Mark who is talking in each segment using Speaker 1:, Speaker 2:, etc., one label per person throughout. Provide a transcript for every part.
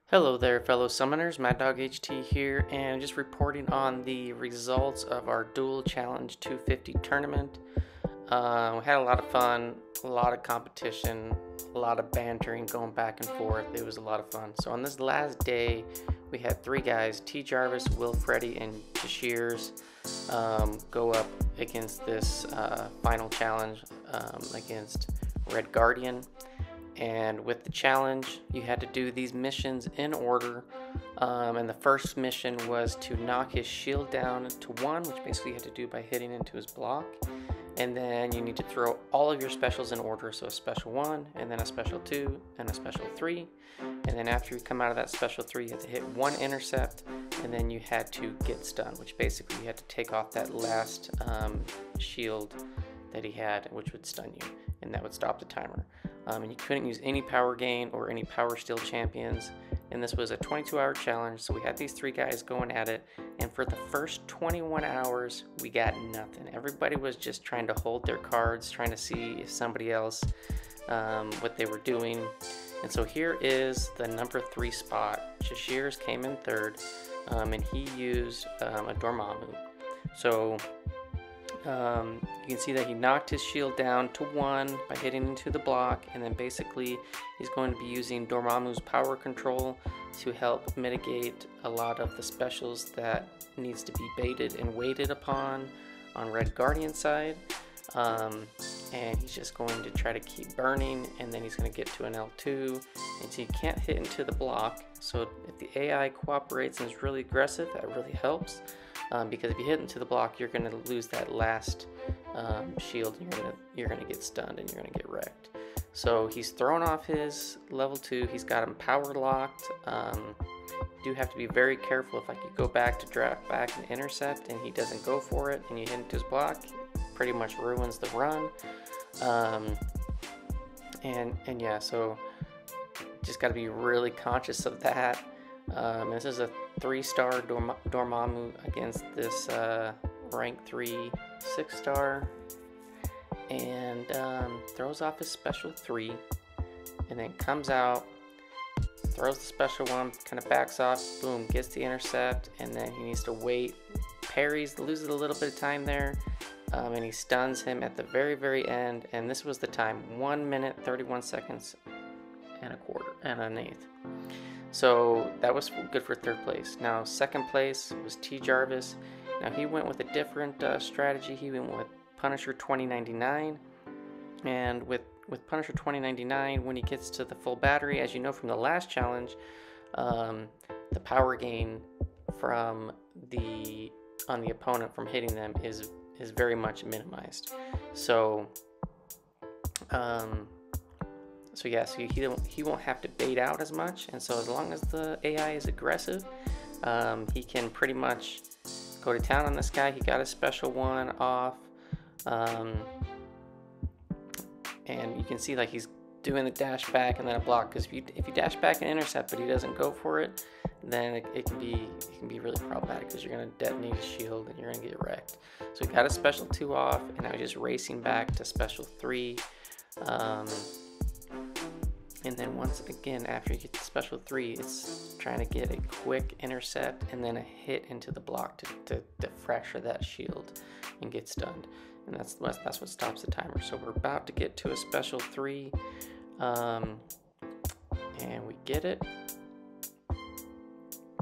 Speaker 1: Hello there, fellow summoners. Mad Dog HT here, and just reporting on the results of our Duel Challenge 250 tournament. We had a lot of fun, a lot of competition, a lot of bantering going back and forth. It was a lot of fun. So on this last day, we had three guys, TJarvis, Will, Freddy, and Shashir's, go up against this final challenge against Red Guardian. And with the challenge, you had to do these missions in order. And the first mission was to knock his shield down to 1, which basically you had to do by hitting into his block. And then you need to throw all of your specials in order. So a special 1, and then a special 2, and a special 3. And then after you come out of that special 3, you had to hit 1 intercept, and then you had to get stunned, which basically you had to take off that last shield that he had, which would stun you, and that would stop the timer. And you couldn't use any power gain or any power steal champions. And this was a 22-hour challenge, so we had these three guys going at it. And for the first 21 hours, we got nothing. Everybody was just trying to hold their cards, trying to see if somebody else, what they were doing. And so here is the number 3 spot. Shashir's came in 3rd, and he used a Dormammu. So you can see that he knocked his shield down to 1 by hitting into the block, and then basically he's going to be using Dormammu's power control to help mitigate a lot of the specials that needs to be baited and waited upon on Red Guardian side. And he's just going to try to keep burning, and then he's going to get to an L2, and so you can't hit into the block. So if the AI cooperates and is really aggressive, that really helps. Because if you hit into the block, you're going to lose that last shield, and you're gonna get stunned and you're gonna get wrecked. So he's thrown off his level 2. He's got him power locked. You do have to be very careful. If you go back to draft back and intercept, and he doesn't go for it, and you hit into his block, pretty much ruins the run. And yeah, so just got to be really conscious of that. This is a 3-star Dormammu against this rank 3 6-star, and throws off his special 3, and then comes out, throws the special 1, kind of backs off, boom, gets the intercept, and then he needs to wait, parries, loses a little bit of time there, and he stuns him at the very end. And this was the time, 1 minute 31 seconds and a quarter and an eighth. So that was good for 3rd place. Now 2nd place was TJarvis. Now he went with a different strategy. He went with Punisher 2099, and with Punisher 2099, when he gets to the full battery, as you know from the last challenge, the power gain from on the opponent from hitting them is very much minimized. So yeah, so he won't have to bait out as much, and so as long as the AI is aggressive, he can pretty much go to town on this guy. He got a special 1 off, and you can see like he's doing the dash back and then a block, because if you dash back and intercept but he doesn't go for it, then it can be really problematic, because you're going to detonate his shield and you're going to get wrecked. So he got a special 2 off, and now he's just racing back to special 3. And then once again, after you get the special 3, it's trying to get a quick intercept and then a hit into the block to fracture that shield and get stunned. And that's what stops the timer. So we're about to get to a special 3, and we get it.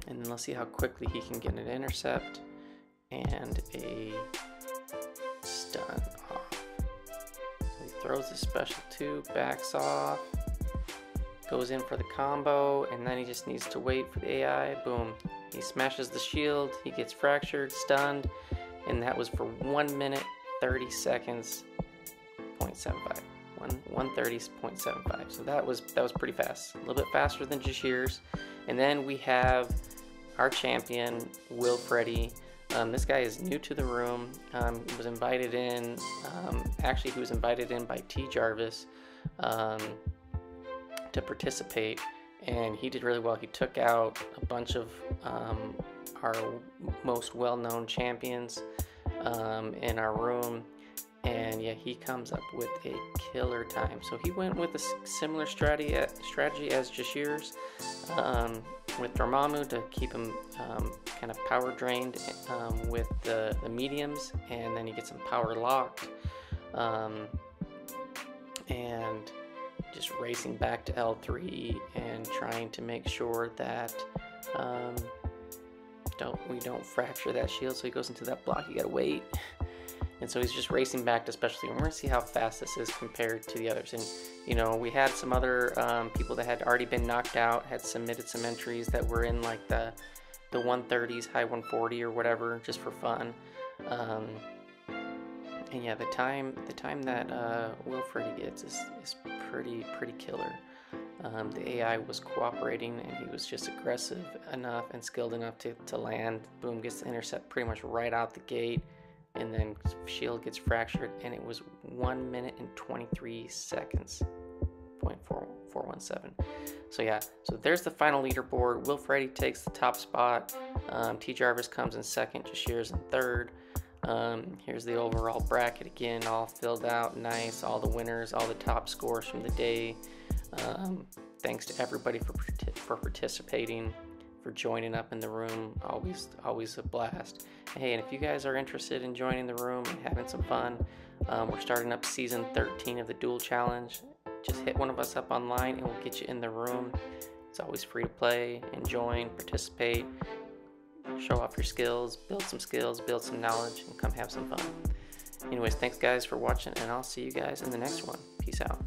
Speaker 1: And then let's see how quickly he can get an intercept and a stun off. So he throws the special 2, backs off, goes in for the combo, and then he just needs to wait for the AI. Boom. He smashes the shield, he gets fractured, stunned, and that was for 1 minute 30 seconds, 0.75. 1:30.75. So that was pretty fast. A little bit faster than Shashir's. And then we have our champion, Will Freddy. This guy is new to the room. He was invited in. Actually, he was invited in by TJarvis to participate, and he did really well. He took out a bunch of our most well-known champions in our room, and yeah, he comes up with a killer time. So he went with a similar strategy as Shashir's, with Dormammu to keep him kind of power drained with the mediums, and then he gets him power locked, and just racing back to L3 and trying to make sure that we don't fracture that shield. So he goes into that block, you gotta wait. And so he's just racing back to specialty. And we're gonna see how fast this is compared to the others. And you know, we had some other people that had already been knocked out, had submitted some entries that were in like the 130s, high 140 or whatever, just for fun. And yeah, the time that Freddy gets is pretty killer. The AI was cooperating, and he was just aggressive enough and skilled enough to land. Boom, gets the intercept pretty much right out the gate, and then shield gets fractured, and it was 1 minute and 23 seconds, 0.417. So yeah, so there's the final leaderboard. Freddy takes the top spot. TJarvis comes in second. Shashir's in third. Here's the overall bracket again, all filled out nice, all the winners, all the top scores from the day. Thanks to everybody for participating, for joining up in the room. Always a blast. Hey, and if you guys are interested in joining the room and having some fun, we're starting up season 13 of the Duel Challenge. Just hit one of us up online and we'll get you in the room. It's always free to play and join, participate, show off your skills, build some knowledge, and come have some fun. Anyways, thanks guys for watching, and I'll see you guys in the next one. Peace out.